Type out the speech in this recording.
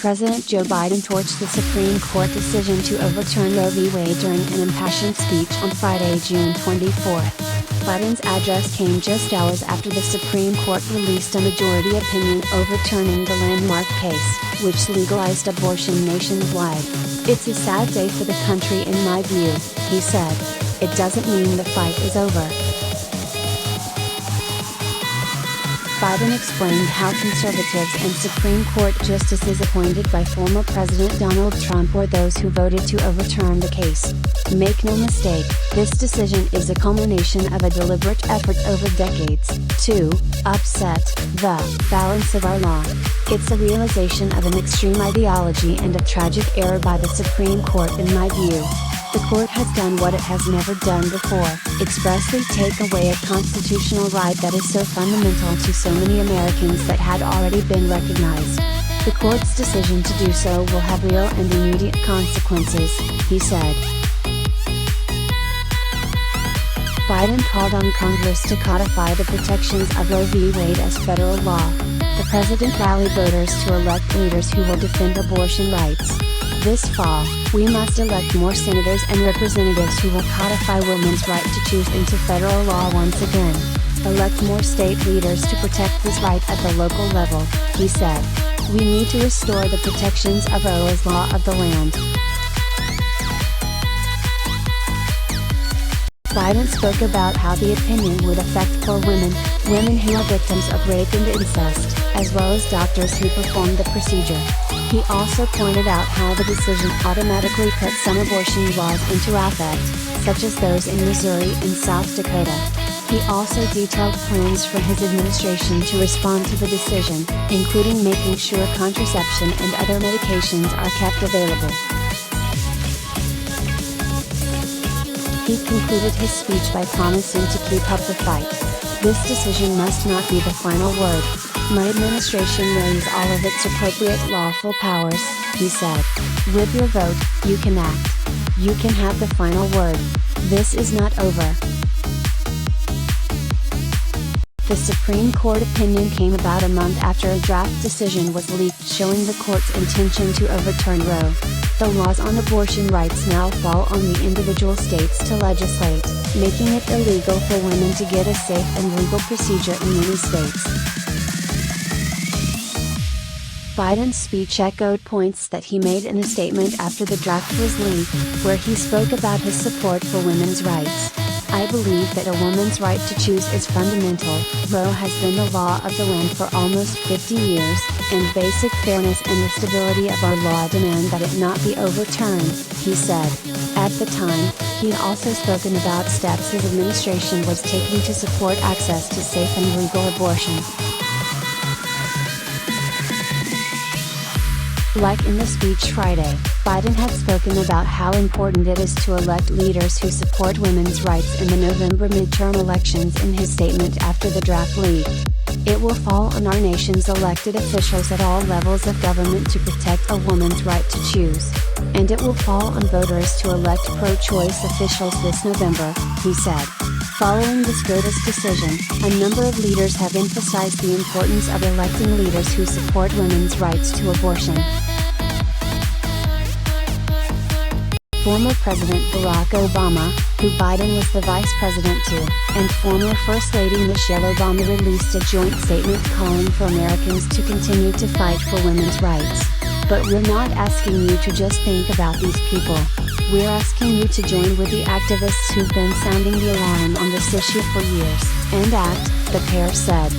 President Joe Biden torched the Supreme Court decision to overturn Roe v. Wade during an impassioned speech on Friday, June 24. Biden's address came just hours after the Supreme Court released a majority opinion overturning the landmark case, which legalized abortion nationwide. "It's a sad day for the country in my view," he said. "It doesn't mean the fight is over." Biden explained how conservatives and Supreme Court justices appointed by former President Donald Trump were those who voted to overturn the case. "Make no mistake, this decision is a culmination of a deliberate effort over decades to upset the balance of our law. It's a realization of an extreme ideology and a tragic error by the Supreme Court in my view. The court has done what it has never done before, expressly take away a constitutional right that is so fundamental to so many Americans that had already been recognized. The court's decision to do so will have real and immediate consequences," he said. Biden called on Congress to codify the protections of Roe v. Wade as federal law. The president rallied voters to elect leaders who will defend abortion rights. "This fall, we must elect more senators and representatives who will codify women's right to choose into federal law once again. Elect more state leaders to protect this right at the local level," he said. "We need to restore the protections of Roe as law of the land." Biden spoke about how the opinion would affect poor women who are victims of rape and incest, as well as doctors who perform the procedure. He also pointed out how the decision automatically put some abortion laws into effect, such as those in Missouri and South Dakota. He also detailed plans for his administration to respond to the decision, including making sure contraception and other medications are kept available. He concluded his speech by promising to keep up the fight. "This decision must not be the final word. My administration will use all of its appropriate lawful powers," he said. "With your vote, you can act. You can have the final word. This is not over." The Supreme Court opinion came about a month after a draft decision was leaked showing the court's intention to overturn Roe. The laws on abortion rights now fall on the individual states to legislate, making it illegal for women to get a safe and legal procedure in many states. Biden's speech echoed points that he made in a statement after the draft was leaked, where he spoke about his support for women's rights. "I believe that a woman's right to choose is fundamental. Roe has been the law of the land for almost 50 years, and basic fairness and the stability of our law demand that it not be overturned," he said. At the time, he'd also spoken about steps his administration was taking to support access to safe and legal abortion. Like in the speech Friday, Biden had spoken about how important it is to elect leaders who support women's rights in the November midterm elections in his statement after the draft leaked. "It will fall on our nation's elected officials at all levels of government to protect a woman's right to choose. And it will fall on voters to elect pro-choice officials this November," he said. Following the SCOTUS decision, a number of leaders have emphasized the importance of electing leaders who support women's rights to abortion. Former President Barack Obama, who Biden was the vice president to, and former First Lady Michelle Obama released a joint statement calling for Americans to continue to fight for women's rights. "But we're not asking you to just think about these people. We're asking you to join with the activists who've been sounding the alarm on this issue for years, and act," the pair said.